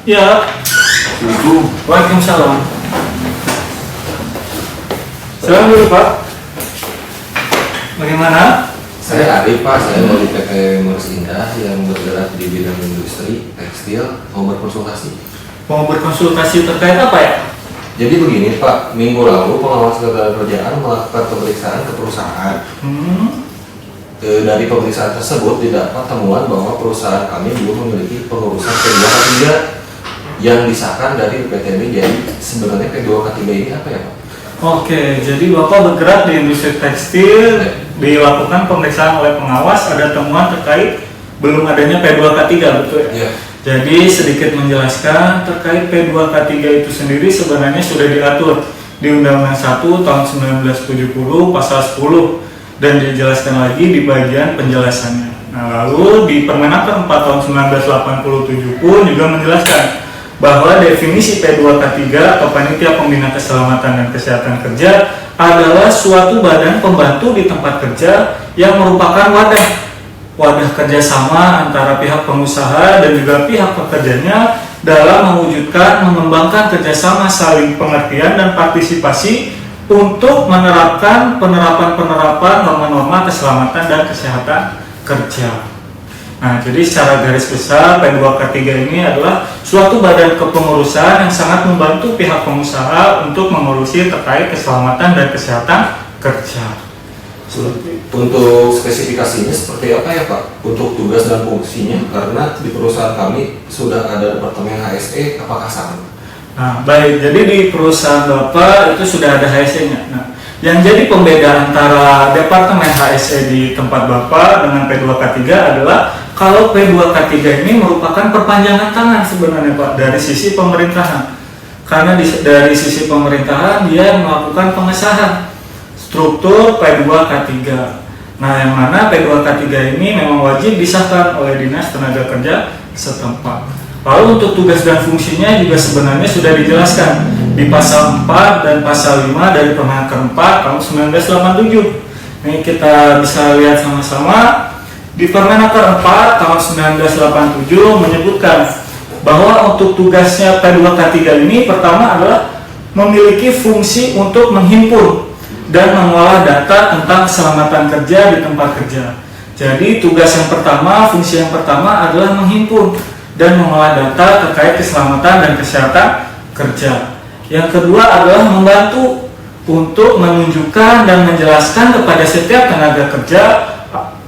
Ya, Assalamualaikum. Waalaikumsalam. Salam dulu Pak. Bagaimana? Saya Arif Pak, saya dari PT Morris Indah yang bergerak di bidang industri tekstil. Mau berkonsultasi. Mau berkonsultasi terkait apa ya? Jadi begini Pak, minggu lalu pengawas ketenagakerjaan melakukan pemeriksaan ke perusahaan. Dari pemeriksaan tersebut didapat temuan bahwa perusahaan kami belum memiliki pengurusan P2K3 yang disahkan dari PTB. Jadi sebenarnya P2K3 ini apa ya Pak? Oke, jadi Bapak bergerak di industri tekstil, dilakukan pemeriksaan oleh pengawas, ada temuan terkait belum adanya P2K3, betul ya? Iya. Jadi sedikit menjelaskan terkait P2K3 itu sendiri sebenarnya sudah diatur di Undang-Undang 1 tahun 1970 pasal 10 dan dijelaskan lagi di bagian penjelasannya. Nah, lalu di Permenaker 4 tahun 1987 pun juga menjelaskan bahwa definisi P2K3 atau Panitia Pembina Keselamatan dan Kesehatan Kerja adalah suatu badan pembantu di tempat kerja yang merupakan wadah kerjasama antara pihak pengusaha dan juga pihak pekerjanya dalam mewujudkan mengembangkan kerjasama saling pengertian dan partisipasi untuk menerapkan penerapan norma-norma keselamatan dan kesehatan kerja. Nah, jadi secara garis besar P2K3 ini adalah suatu badan kepengurusan yang sangat membantu pihak pengusaha untuk mengurusi terkait keselamatan dan kesehatan kerja. Untuk spesifikasinya seperti apa ya Pak? Untuk tugas dan fungsinya, karena di perusahaan kami sudah ada departemen HSE, apakah sama? Nah, baik, jadi di perusahaan Bapak itu sudah ada HSE-nya. Nah, yang jadi pembeda antara departemen HSE di tempat Bapak dengan P2K3 adalah kalau P2K3 ini merupakan perpanjangan tangan sebenarnya Pak dari sisi pemerintahan. Karena dari sisi pemerintahan dia melakukan pengesahan struktur P2K3. Nah, yang mana P2K3 ini memang wajib disahkan oleh Dinas Tenaga Kerja setempat. Lalu untuk tugas dan fungsinya juga sebenarnya sudah dijelaskan di pasal 4 dan pasal 5 dari Permenaker 4 tahun 1987. Ini kita bisa lihat sama-sama. Di Permenaker 4 tahun 1987 menyebutkan bahwa untuk tugasnya P2K3 ini pertama adalah memiliki fungsi untuk menghimpun dan mengolah data tentang keselamatan kerja di tempat kerja. Jadi tugas yang pertama, fungsi yang pertama adalah menghimpun dan mengolah data terkait keselamatan dan kesehatan kerja. Yang kedua adalah membantu untuk menunjukkan dan menjelaskan kepada setiap tenaga kerja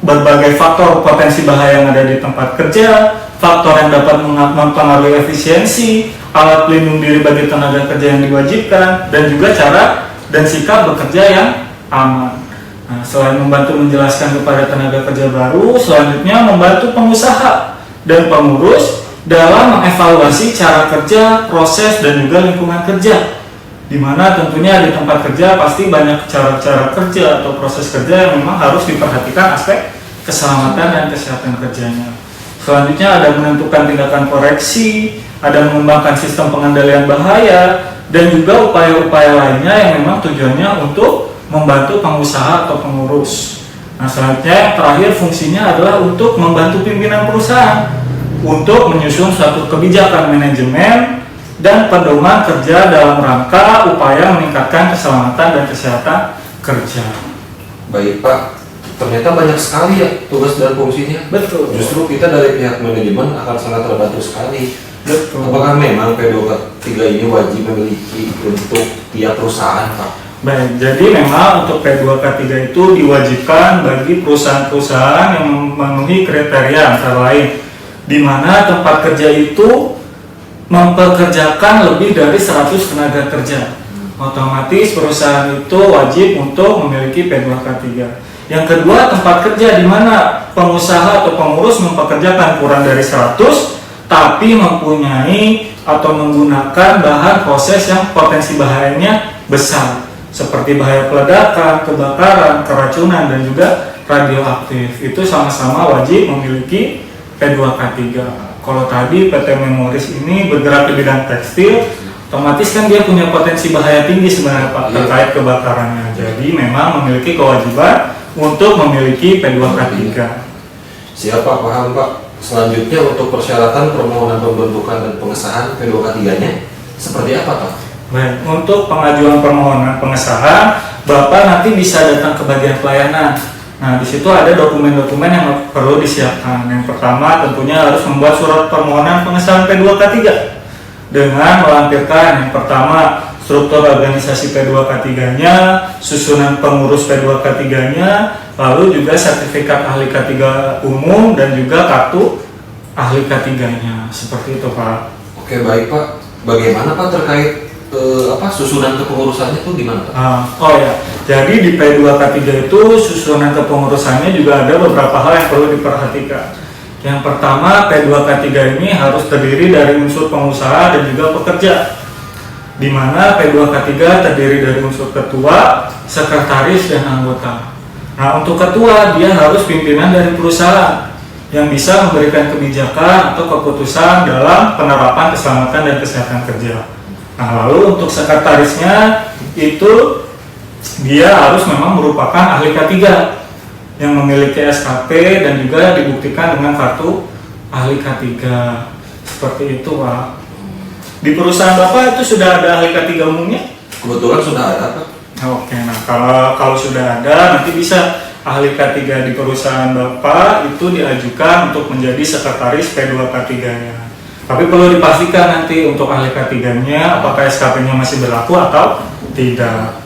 berbagai faktor potensi bahaya yang ada di tempat kerja, faktor yang dapat mempengaruhi efisiensi, alat pelindung diri bagi tenaga kerja yang diwajibkan, dan juga cara dan sikap bekerja yang aman. Nah, selain membantu menjelaskan kepada tenaga kerja baru, selanjutnya membantu pengusaha dan pengurus dalam mengevaluasi cara kerja, proses, dan juga lingkungan kerja. Di mana tentunya di tempat kerja pasti banyak cara-cara kerja atau proses kerja yang memang harus diperhatikan aspek keselamatan dan kesehatan kerjanya. Selanjutnya ada menentukan tindakan koreksi, ada mengembangkan sistem pengendalian bahaya, dan juga upaya-upaya lainnya yang memang tujuannya untuk membantu pengusaha atau pengurus. Nah, selanjutnya yang terakhir fungsinya adalah untuk membantu pimpinan perusahaan untuk menyusun suatu kebijakan manajemen dan pedoman kerja dalam rangka upaya meningkatkan keselamatan dan kesehatan kerja. Baik Pak, ternyata banyak sekali ya tugas dan fungsinya. Betul. Justru kita dari pihak manajemen akan sangat terbantu sekali. Betul. Apakah memang P2K3 ini wajib memiliki untuk tiap perusahaan Pak? Baik, jadi memang untuk P2K3 itu diwajibkan bagi perusahaan-perusahaan yang memenuhi kriteria antara lain di mana tempat kerja itu mempekerjakan lebih dari 100 tenaga kerja. Otomatis perusahaan itu wajib untuk memiliki P2K3. Yang kedua, tempat kerja di mana pengusaha atau pengurus mempekerjakan kurang dari 100 tapi mempunyai atau menggunakan bahan proses yang potensi bahayanya besar seperti bahaya peledakan, kebakaran, keracunan, dan juga radioaktif. Itu sama-sama wajib memiliki P2K3. Kalau tadi PT Morris ini bergerak di bidang tekstil, otomatis kan dia punya potensi bahaya tinggi sebenarnya Pak terkait kebakarannya. Jadi memang memiliki kewajiban untuk memiliki P2K3. Siapa paham Pak? selanjutnya untuk persyaratan permohonan pembentukan dan pengesahan P2K3-nya seperti apa Pak? Baik, untuk pengajuan permohonan pengesahan, Bapak nanti bisa datang ke bagian pelayanan. Nah, di situ ada dokumen-dokumen yang perlu disiapkan. Yang pertama tentunya harus membuat surat permohonan pengesahan P2K3 dengan melampirkan yang pertama struktur organisasi P2K3-nya, susunan pengurus P2K3-nya, lalu juga sertifikat ahli K3 umum dan juga kartu ahli K3-nya. Seperti itu, Pak. Oke, baik Pak. Bagaimana Pak terkait susunan kepengurusannya itu gimana Pak? Oh ya, jadi di P2K3 itu susunan kepengurusannya juga ada beberapa hal yang perlu diperhatikan. Yang pertama, P2K3 ini harus terdiri dari unsur pengusaha dan juga pekerja, di mana P2K3 terdiri dari unsur ketua, sekretaris, dan anggota. Nah, untuk ketua dia harus pimpinan dari perusahaan yang bisa memberikan kebijakan atau keputusan dalam penerapan keselamatan dan kesehatan kerja. Nah, lalu untuk sekretarisnya itu dia harus memang merupakan ahli K3 yang memiliki SKP dan juga dibuktikan dengan kartu ahli K3. Seperti itu, Pak. Di perusahaan Bapak itu sudah ada ahli K3 umumnya? Kebetulan sudah ada Pak. Oke, nah kalau sudah ada nanti bisa ahli K3 di perusahaan Bapak itu diajukan untuk menjadi sekretaris P2K3-nya. Tapi perlu dipastikan nanti untuk ahli K3-nya apakah SKP-nya masih berlaku atau tidak.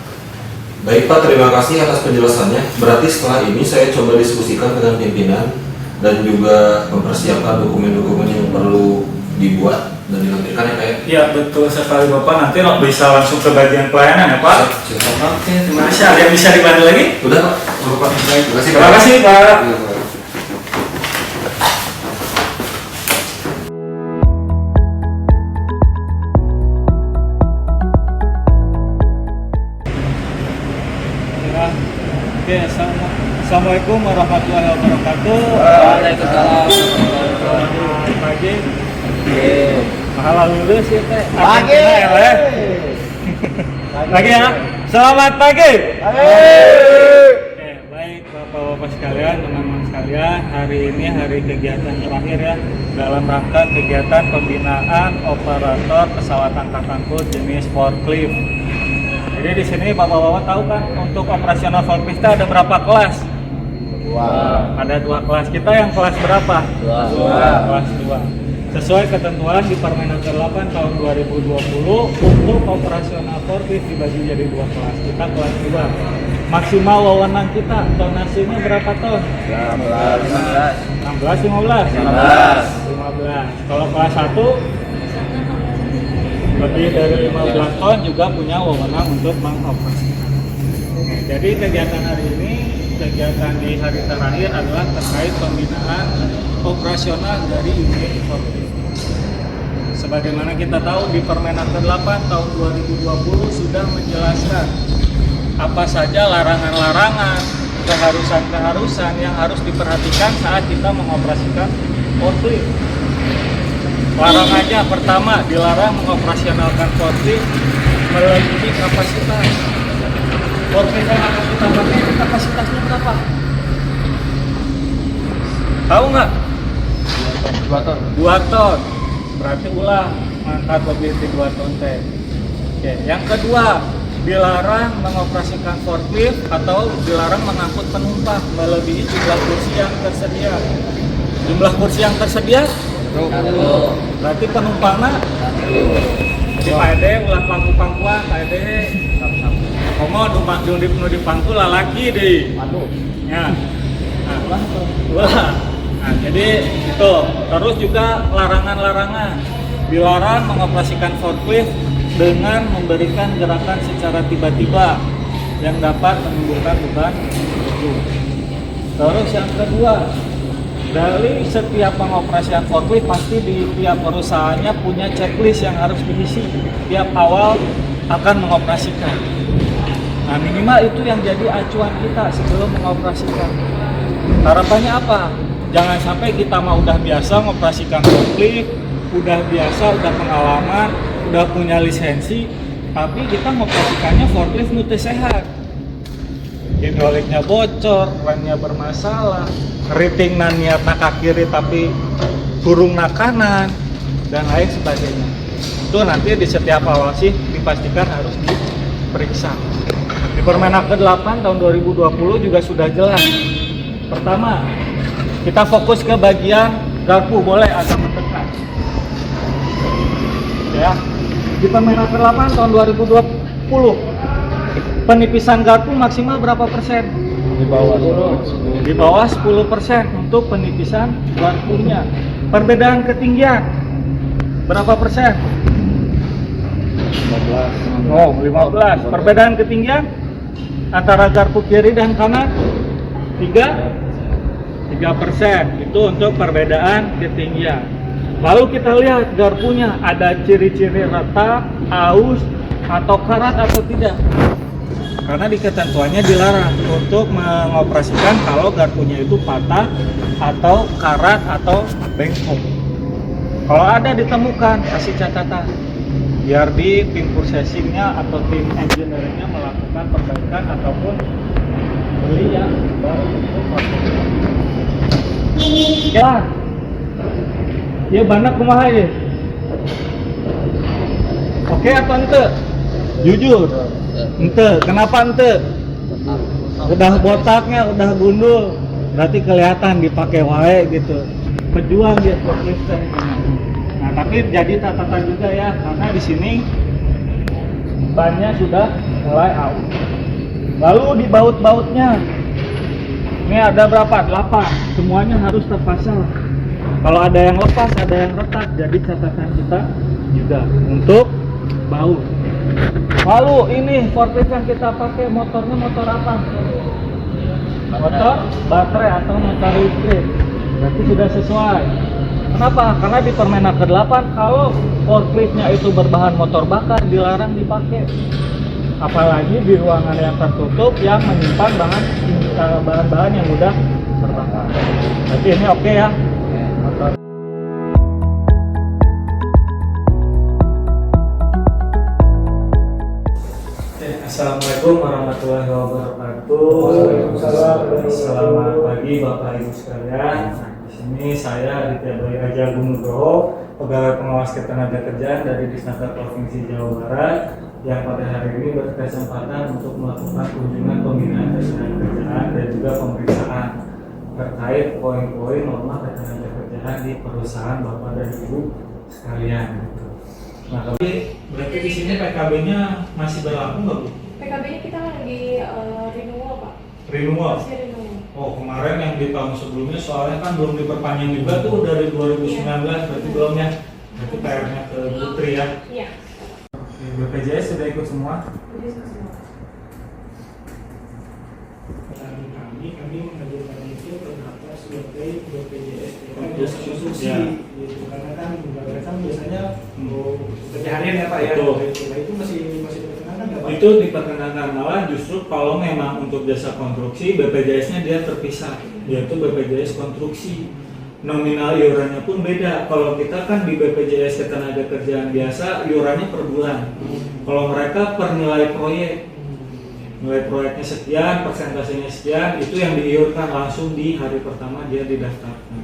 Baik Pak, terima kasih atas penjelasannya. Berarti setelah ini saya coba diskusikan dengan pimpinan dan juga mempersiapkan dokumen-dokumen yang perlu dibuat dan dilampirkan ya Pak ya? Iya, betul sekali Bapak. Nanti bisa langsung ke bagian pelayanan ya Pak? Silakan. Oke, terima kasih. Ada yang bisa dibantu lagi? Udah Pak. Baik. Terima kasih Pak. Terima kasih Pak. Iya, Pak. Oke, Assalamualaikum warahmatullahi wabarakatuh. Waalaikumsalam. Selamat pagi. Oke. Mahala lulus ya teh. Pagi. Lagi ya. Selamat pagi. Pagi. Oke, baik Bapak-bapak sekalian, teman-teman sekalian, hari ini hari kegiatan terakhir ya dalam rangka kegiatan pembinaan operator pesawat angkatan angkut jenis forklift. Jadi di sini Bapak-bapak tahu kan untuk operasional forklift ada berapa kelas? Ada 2 kelas. Kita yang kelas berapa? 2. Kelas 2. Sesuai ketentuan di Permenaker 8 tahun 2020 untuk operasional forklift dibagi jadi 2 kelas. Kita kelas 2. Maksimal wewenang kita tonasinya berapa ton? 16, 15? 15. Kalau kelas 1 lebih dari 15 ton juga punya wewenang untuk mengoperasikan. Jadi kegiatan hari ini, kegiatan di hari terakhir adalah terkait pembinaan operasional dari unit forklift. Sebagaimana kita tahu di Permenaker 8 tahun 2020 sudah menjelaskan apa saja larangan-larangan, keharusan-keharusan yang harus diperhatikan saat kita mengoperasikan forklift. Larangannya pertama, dilarang mengoperasionalkan forklift melebihi kapasitas. Forklift yang akan kita pakai ini kapasitasnya berapa? Tahu nggak? 2 ton. 2 ton. Berarti ulah mangkat lebih dari 2 ton teh. Oke, yang kedua, dilarang mengoperasikan forklift atau dilarang mengangkut penumpang melebihi jumlah kursi yang tersedia. Jumlah kursi yang tersedia? Berarti penumpangnya di PAD ulah pangku-pangkuan PAD komo nu di pangku lalaki di ya. Nah, jadi itu. Terus juga larangan-larangan, dilarang mengoperasikan forklift dengan memberikan gerakan secara tiba-tiba yang dapat menimbulkan beban tubuh. Terus yang kedua, dari setiap pengoperasian forklift pasti di tiap perusahaannya punya checklist yang harus diisi tiap awal akan mengoperasikan. Nah, minimal itu yang jadi acuan kita sebelum mengoperasikan. Harapannya apa? Jangan sampai kita mah udah biasa mengoperasikan forklift, udah biasa, udah pengalaman, udah punya lisensi, tapi kita mengoperasikannya forklift nu teu sehat. hidroliknya bocor, remnya bermasalah, rating niatna ke kiri tapi burung na kanan, dan lain sebagainya. Itu nanti di setiap awal sih dipastikan harus diperiksa. Di Permenaker 8 tahun 2020 juga sudah jelas. Pertama, kita fokus ke bagian garpu, boleh agak mendekat. Ya. Di Permenaker 8 tahun 2020, penipisan garpu maksimal berapa persen? Di bawah 10. Di bawah 10% untuk penipisan garpunya. Perbedaan ketinggian berapa persen? 15. Oh, 15. Perbedaan ketinggian antara garpu kiri dan kanan 3%. Itu untuk perbedaan ketinggian. Lalu kita lihat garpunya ada ciri-ciri retak, aus, atau karat atau tidak. Karena di ketentuannya dilarang untuk mengoperasikan kalau garpunya itu patah atau karat atau bengkok. Kalau ada ditemukan, kasih catatan biar di tim processingnya atau tim engineeringnya melakukan perbaikan ataupun beli yang baru untuk ya. Ya banyak kumaha ya. Oke atau ente? Jujur. Ente, kenapa ente? Udah botaknya, udah gundul, berarti kelihatan dipakai wae gitu. Pejuang dia forklift. Nah, tapi jadi catatan juga ya, karena di sini bannya sudah mulai out. Lalu di baut-bautnya, ini ada berapa? 8. Semuanya harus terpasang. Kalau ada yang lepas, ada yang retak, jadi catatan kita juga untuk baut. Lalu ini forklift yang kita pakai motornya motor apa? Motor baterai atau motor listrik. Berarti sudah sesuai. Kenapa? Karena di Permenaker 8 kalau forkliftnya itu berbahan motor bakar dilarang dipakai. Apalagi di ruangan yang tertutup yang menyimpan bahan-bahan yang mudah terbakar. Berarti ini oke ya. Motor. Assalamualaikum warahmatullahi wabarakatuh. Waalaikumsalam. Selamat pagi Bapak Ibu sekalian. Di sini saya Aditya Bayu Raja Gunugroho, pegawai pengawas ketenagakerjaan dari Disnaker Provinsi Jawa Barat, yang pada hari ini berkesempatan untuk melakukan kunjungan pembinaan ketenagakerjaan dan juga pemeriksaan terkait poin-poin norma ketenagakerjaan di perusahaan Bapak dan Ibu sekalian. Nah, tapi berarti di sini PKB-nya masih berlaku nggak, Bu? PKB-nya kita lagi renewal, Pak. Renewal? Masih renewal. Oh, kemarin yang di tahun sebelumnya soalnya kan belum diperpanjang juga tuh dari 2019, berarti belum ya? Berarti PR-nya ke Putri ya? Iya. Oke, BPJS sudah ikut semua? Jadi semua. Kami mengajukan itu ternyata sebagai BPJS konstruksi ya. gitu. Karena kan mereka biasanya kerja harian ya Pak ya. Betul. Nah, itu masih diperkenankan nggak Pak? Itu diperkenankan, malah justru kalau memang untuk jasa konstruksi BPJS-nya dia terpisah, yaitu BPJS konstruksi. Nominal iurannya pun beda. Kalau kita kan di BPJS ketenagakerjaan biasa iurannya per bulan. Kalau mereka per nilai proyek. Nilai proyeknya sekian, persentasenya sekian, itu yang diiurkan langsung di hari pertama dia didaftarkan.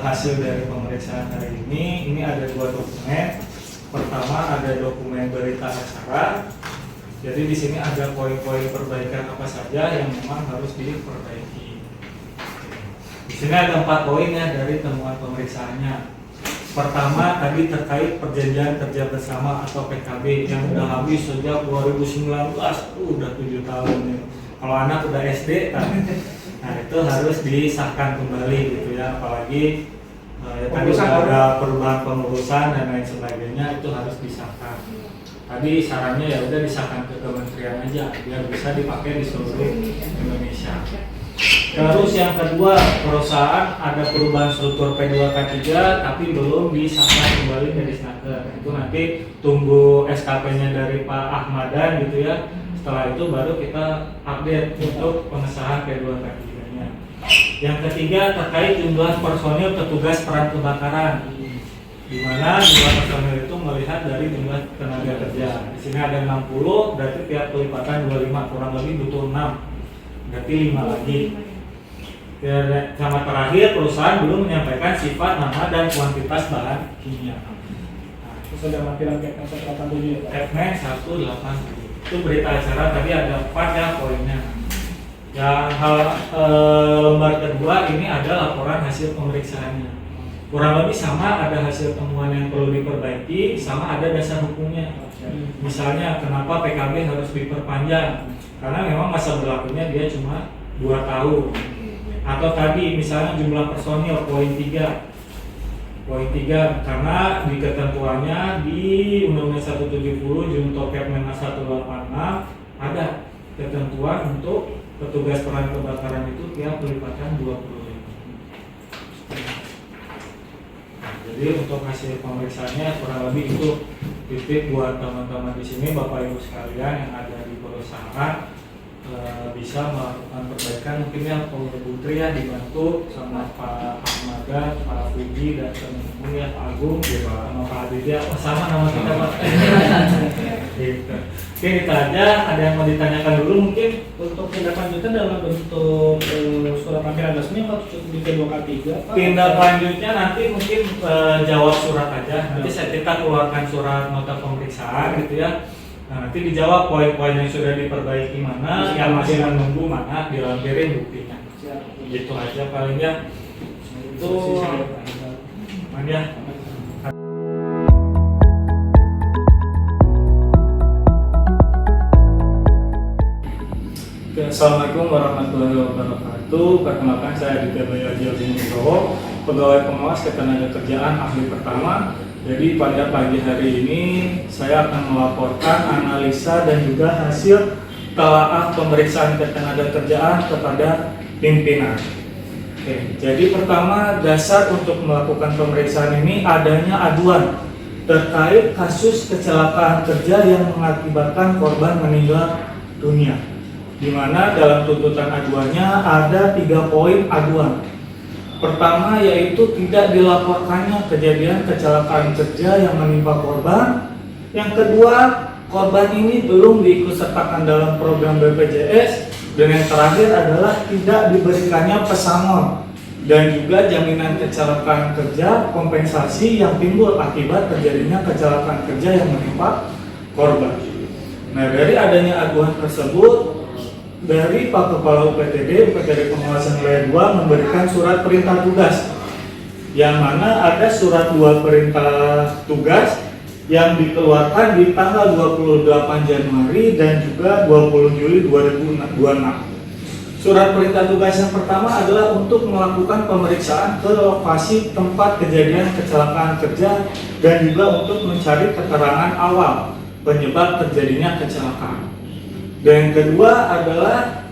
Hasil dari pemeriksaan hari ini ada 2 dokumen. Pertama ada dokumen berita acara. Jadi di sini ada poin-poin perbaikan apa saja yang memang harus diperbaiki. Di sini ada 4 poin ya dari temuan pemeriksaannya. Pertama tadi terkait perjanjian kerja bersama atau PKB yang udah habis sejak 2019, udah 7 tahun nih. Kalau anak udah SD kan, nah itu harus disahkan kembali gitu ya, apalagi ya tadi sudah ada perubahan pengurusan dan lain sebagainya, itu harus disahkan. Tadi sarannya ya udah disahkan ke kementerian aja biar bisa dipakai di seluruh Indonesia. Terus yang kedua, perusahaan ada perubahan struktur P2K3 tapi belum disahkan kembali dari Disnaker. Itu nanti tunggu SKP-nya dari Pak Ahmadan gitu ya. Setelah itu baru kita update untuk pengesahan P2K3-nya. Yang ketiga terkait jumlah personil petugas peran kebakaran, di mana jumlah personil itu melihat dari jumlah tenaga kerja. Di sini ada 60, berarti tiap pelipatan 25, kurang lebih butuh 6, berarti 5 lagi. Sama terakhir, perusahaan belum menyampaikan sifat, nama, dan kuantitas bahan kimia. Terus ada lampiran Kepmen 187 ya Pak? Kepmen 187 itu berita acara, tadi ada 4 ya poinnya. Yang lembar kedua ini ada laporan hasil pemeriksaannya. Kurang lebih sama, ada hasil temuan yang perlu diperbaiki, sama ada dasar hukumnya. Misalnya kenapa PKB harus diperpanjang, karena memang masa berlakunya dia cuma 2 tahun. Atau tadi misalnya jumlah personil, poin 3, karena di ketentuannya di Undang-Undang 170 Junto Kepmen 186 ada ketentuan untuk petugas pemadam kebakaran itu tiap pelipatan 20.000. Jadi untuk hasil pemeriksaannya kurang lebih itu titik buat teman-teman di sini, Bapak Ibu sekalian yang ada di perusahaan bisa melakukan perbaikan. Mungkin ya Pak Putri ya dibantu sama Pak Ahmada, Pak Puji, dan teman-teman ya Pak Agung, sama Pak Aditya, sama nama kita Pak. Gitu. Oke, kita aja. Ada yang mau ditanyakan dulu mungkin? Untuk tindak lanjutnya dalam bentuk surat panggilan resmi atau cukup di P2K3 Pak? Tindak lanjutnya nanti mungkin jawab surat aja. Nanti kita keluarkan surat nota pemeriksaan gitu ya. Nah, nanti dijawab poin-poin yang sudah diperbaiki mana, yang masih menunggu mana, dilampirin buktinya. Gitu aja palingnya. Itu ya. Assalamualaikum warahmatullahi wabarakatuh. Perkenalkan, saya Aditya Bayu Haji Nugroho, pegawai pengawas ketenagakerjaan ahli pertama. Jadi pada pagi hari ini saya akan melaporkan analisa dan juga hasil telaah pemeriksaan ketenagakerjaan kepada pimpinan. Oke, jadi pertama, dasar untuk melakukan pemeriksaan ini adanya aduan terkait kasus kecelakaan kerja yang mengakibatkan korban meninggal dunia, di mana dalam tuntutan aduannya ada 3 poin aduan. Pertama yaitu tidak dilaporkannya kejadian kecelakaan kerja yang menimpa korban. Yang kedua, korban ini belum diikutsertakan dalam program BPJS. Dan yang terakhir adalah tidak diberikannya pesangon dan juga jaminan kecelakaan kerja kompensasi yang timbul akibat terjadinya kecelakaan kerja yang menimpa korban. Nah, dari adanya aduan tersebut, dari Pak Kepala UPTD Pengawasan Wilayah 2 memberikan surat perintah tugas, yang mana ada surat 2 perintah tugas yang dikeluarkan di tanggal 28 Januari dan juga 20 Juli 2026. Surat perintah tugas yang pertama adalah untuk melakukan pemeriksaan ke lokasi tempat kejadian kecelakaan kerja dan juga untuk mencari keterangan awal penyebab terjadinya kecelakaan. Dan yang kedua adalah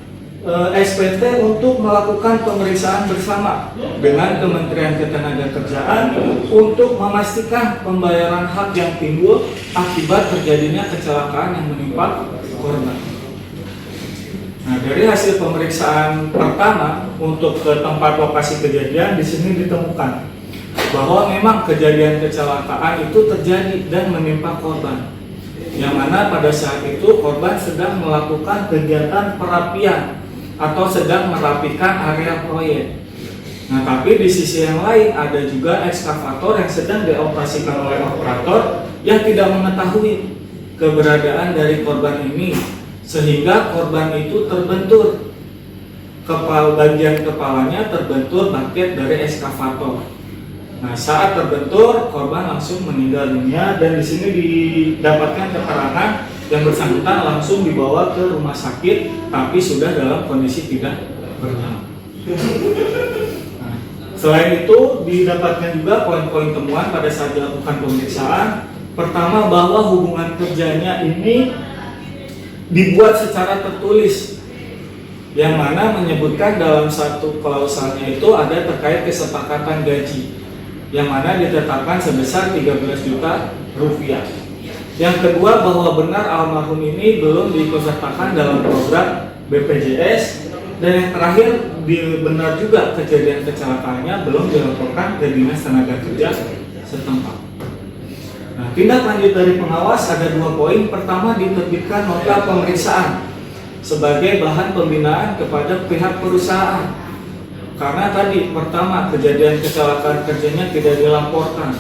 SPT untuk melakukan pemeriksaan bersama dengan Kementerian Ketenagakerjaan untuk memastikan pembayaran hak yang timbul akibat terjadinya kecelakaan yang menimpa korban. Nah, dari hasil pemeriksaan pertama untuk ke tempat lokasi kejadian, di sini ditemukan bahwa memang kejadian kecelakaan itu terjadi dan menimpa korban, yang mana pada saat itu korban sedang melakukan kegiatan perapian atau sedang merapikan area proyek. Nah, tapi di sisi yang lain ada juga ekskavator yang sedang dioperasikan oleh operator yang tidak mengetahui keberadaan dari korban ini, sehingga korban itu terbentur, bagian kepalanya terbentur baket dari ekskavator. Nah, saat terbentur, korban langsung meninggal dunia dan di sini didapatkan keterangan yang bersangkutan langsung dibawa ke rumah sakit, tapi sudah dalam kondisi tidak bernyawa. Nah, selain itu didapatkan juga poin-poin temuan pada saat dilakukan pemeriksaan. Pertama, bahwa hubungan kerjanya ini dibuat secara tertulis, yang mana menyebutkan dalam satu klausalnya itu ada terkait kesepakatan gaji, yang mana ditetapkan sebesar 13 juta rupiah. Yang kedua, bahwa benar almarhum ini belum diikutsertakan dalam program BPJS. Dan yang terakhir, benar juga kejadian kecelakaannya belum dilaporkan ke Dinas Tenaga Kerja setempat. Nah, tindak lanjut dari pengawas ada 2 poin. Pertama, diterbitkan nota pemeriksaan sebagai bahan pembinaan kepada pihak perusahaan. Karena tadi pertama kejadian kecelakaan kerjanya tidak dilaporkan.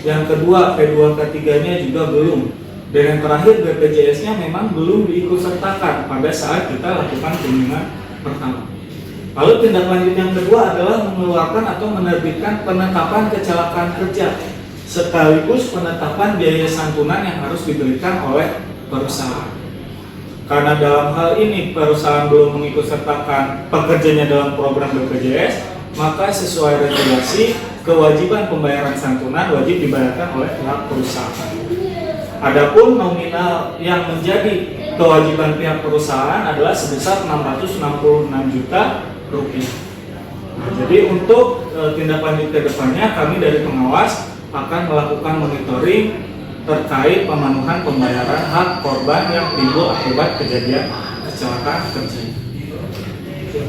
Yang kedua, P2 K3-nya juga belum. Dan yang terakhir, BPJS-nya memang belum diikutsertakan pada saat kita lakukan pembinaan pertama. Lalu tindak lanjut yang kedua adalah mengeluarkan atau menerbitkan penetapan kecelakaan kerja sekaligus penetapan biaya santunan yang harus diberikan oleh perusahaan. Karena dalam hal ini perusahaan belum mengikutsertakan pekerjanya dalam program BPJS, maka sesuai regulasi kewajiban pembayaran santunan wajib dibayarkan oleh pihak perusahaan. Adapun nominal yang menjadi kewajiban pihak perusahaan adalah sebesar 666 juta rupiah. Nah, jadi untuk tindak lanjut ke depannya kami dari pengawas akan melakukan monitoring terkait pemenuhan pembayaran hak korban yang timbul akibat kejadian kecelakaan kerja.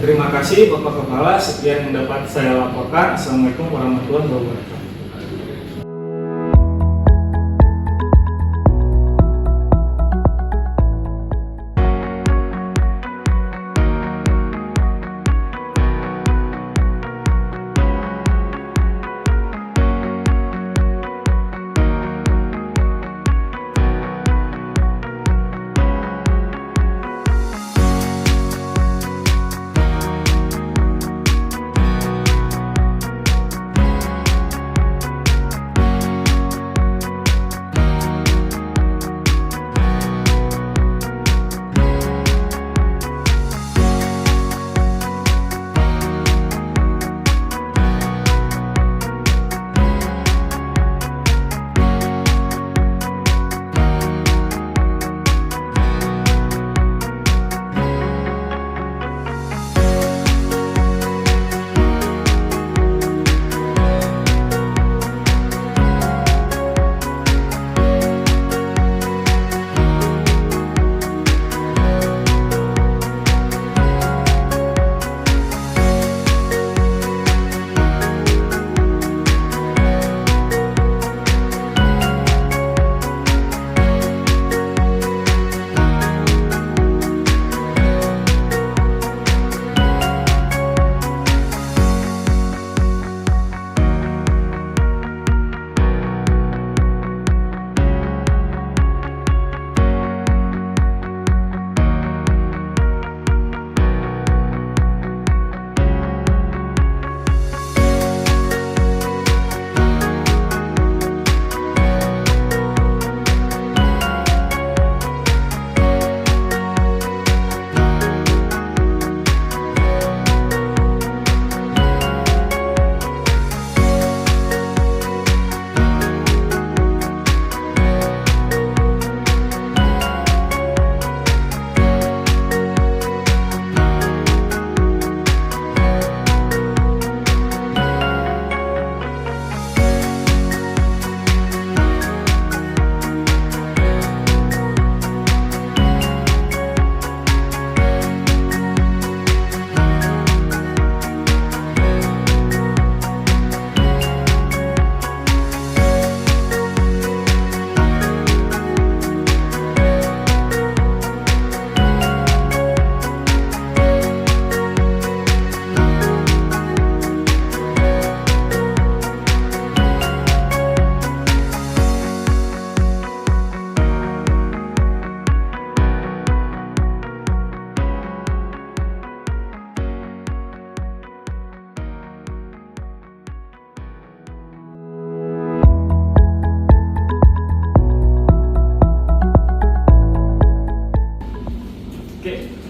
Terima kasih Bapak Kepala, sekian yang dapat saya laporkan. Assalamualaikum warahmatullahi wabarakatuh.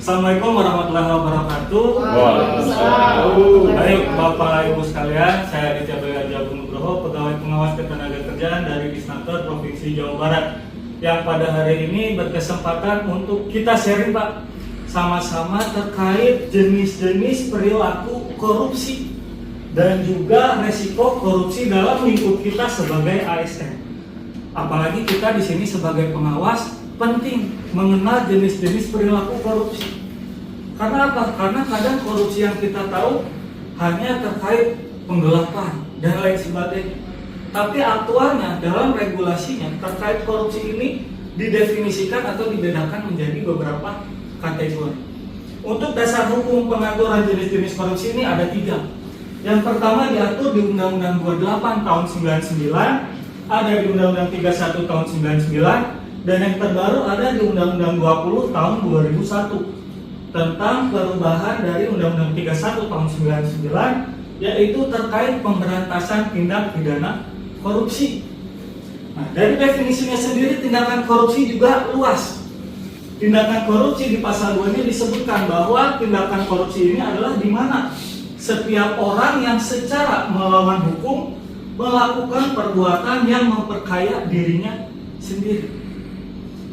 Assalamualaikum warahmatullahi wabarakatuh. Baik Bapak Ibu sekalian, saya Aditya Bayu Agung Nugroho, Pegawai Pengawas Ketenagakerjaan dari Disnaker Provinsi Jawa Barat, yang pada hari ini berkesempatan untuk kita sharing Pak, sama-sama terkait jenis-jenis perilaku korupsi dan juga resiko korupsi dalam lingkup kita sebagai ASN. Apalagi kita di sini sebagai pengawas penting mengenal jenis-jenis perilaku korupsi. Karena apa? Karena kadang korupsi yang kita tahu hanya terkait penggelapan dan lain sebagainya. Tapi aktualnya dalam regulasinya terkait korupsi ini didefinisikan atau dibedakan menjadi beberapa kategori. Untuk dasar hukum pengaturan jenis-jenis korupsi ini ada 3. Yang pertama diatur di Undang-Undang 28 tahun 99, ada di Undang-Undang 31 tahun 99, dan yang terbaru ada di Undang-Undang 20 tahun 2001 tentang perubahan dari Undang-Undang 31 tahun 99, yaitu terkait pemberantasan tindak pidana korupsi. Nah, dari definisinya sendiri tindakan korupsi juga luas. Tindakan korupsi di pasal 2 ini disebutkan bahwa tindakan korupsi ini adalah di mana setiap orang yang secara melawan hukum melakukan perbuatan yang memperkaya dirinya sendiri.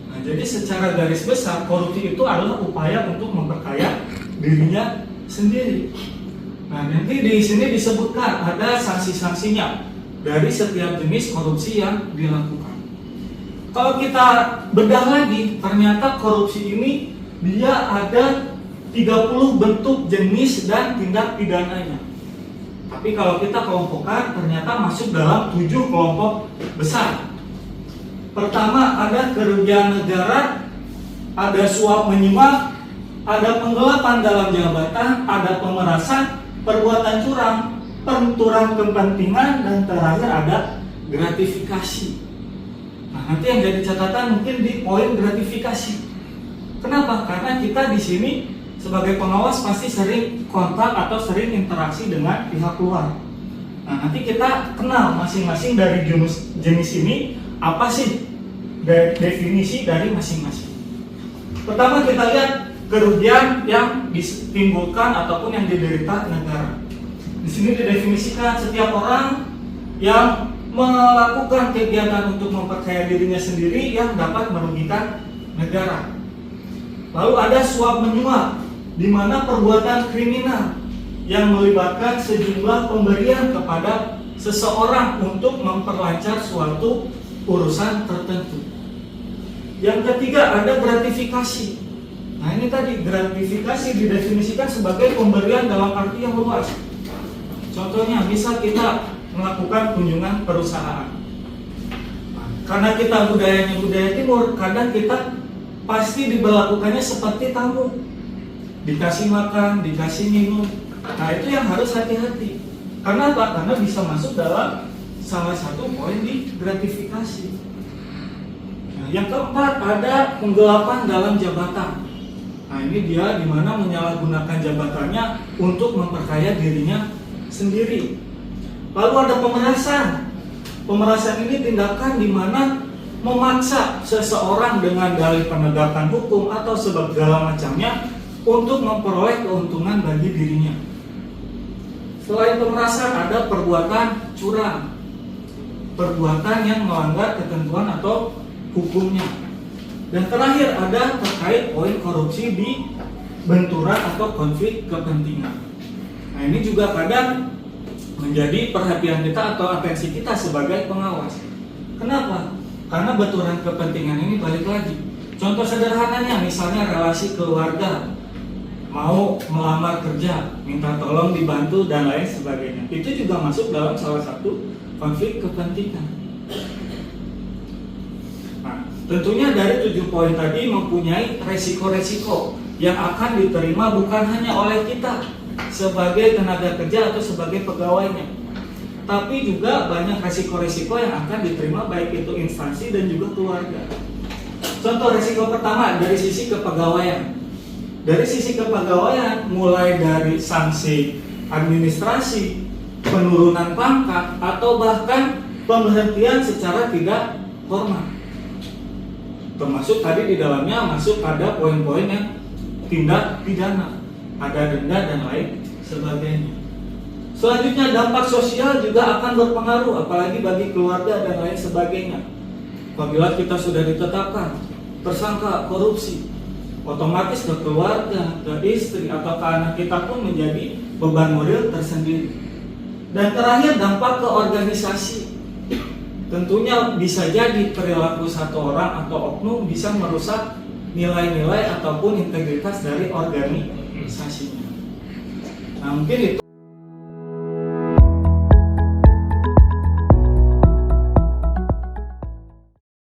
Nah, jadi secara garis besar korupsi itu adalah upaya untuk memperkaya dirinya sendiri. Nah, nanti di sini disebutkan ada sanksi-sanksinya dari setiap jenis korupsi yang dilakukan. Kalau kita bedah lagi, ternyata korupsi ini dia ada 30 bentuk jenis dan tindak pidananya. Tapi kalau kita kelompokkan ternyata masuk dalam 7 kelompok besar. Pertama ada kerugian negara, ada suap menyuap, ada penggelapan dalam jabatan, ada pemerasan, perbuatan curang, benturan kepentingan, dan terakhir ada gratifikasi. Nah, nanti yang jadi catatan mungkin di poin gratifikasi. Kenapa? Karena kita di sini sebagai pengawas pasti sering kontak atau sering interaksi dengan pihak luar. Nah, nanti kita kenal masing-masing dari jenis ini apa sih definisi dari masing-masing. Pertama kita lihat kerugian yang ditimbulkan ataupun yang diderita negara. Di sini didefinisikan setiap orang yang melakukan kegiatan untuk memperkaya dirinya sendiri yang dapat merugikan negara. Lalu ada suap menyuap, di mana perbuatan kriminal yang melibatkan sejumlah pemberian kepada seseorang untuk memperlancar suatu urusan tertentu. Yang ketiga ada gratifikasi. Nah, ini tadi gratifikasi didefinisikan sebagai pemberian dalam arti yang luas. Contohnya, misal kita melakukan kunjungan perusahaan. Nah, karena kita budayanya budaya timur, kadang kita pasti diberlakukannya seperti tamu. Dikasih makan, dikasih minum. Nah, itu yang harus hati-hati. Karena apa? Karena bisa masuk dalam salah satu poin di gratifikasi. Nah, yang keempat ada penggelapan dalam jabatan. Nah, ini dia dimana menyalahgunakan jabatannya untuk memperkaya dirinya sendiri. Lalu ada pemerasan. Pemerasan ini tindakan dimana memaksa seseorang dengan dalih penegakan hukum atau segala macamnya untuk memperoleh keuntungan bagi dirinya. Selain pemerasan ada perbuatan curang, perbuatan yang melanggar ketentuan atau hukumnya. Dan terakhir ada terkait poin korupsi di benturan atau konflik kepentingan. Nah, ini juga kadang menjadi perhatian kita atau atensi kita sebagai pengawas. Kenapa? Karena benturan kepentingan ini balik lagi. Contoh sederhananya misalnya relasi keluarga, mau melamar kerja, minta tolong dibantu dan lain sebagainya. Itu juga masuk dalam salah satu konflik kepentingan. Nah, tentunya dari 7 poin tadi mempunyai resiko-resiko yang akan diterima bukan hanya oleh kita sebagai tenaga kerja atau sebagai pegawainya, tapi juga banyak resiko-resiko yang akan diterima baik itu instansi dan juga keluarga. Contoh resiko pertama dari sisi kepegawaian. Dari sisi kepegawaian mulai dari sanksi administrasi, penurunan pangkat, atau bahkan pemberhentian secara tidak hormat. Termasuk tadi di dalamnya masuk pada poin-poin yang tindak pidana, ada denda dan lain sebagainya. Selanjutnya dampak sosial juga akan berpengaruh, apalagi bagi keluarga dan lain sebagainya. Apabila kita sudah ditetapkan tersangka korupsi, otomatis ke keluarga, ke istri, atau ke anak kita pun menjadi beban moral tersendiri. Dan terakhir dampak ke organisasi. Tentunya bisa jadi perilaku satu orang atau oknum bisa merusak nilai-nilai ataupun integritas dari organisasinya. Nah, mungkin itu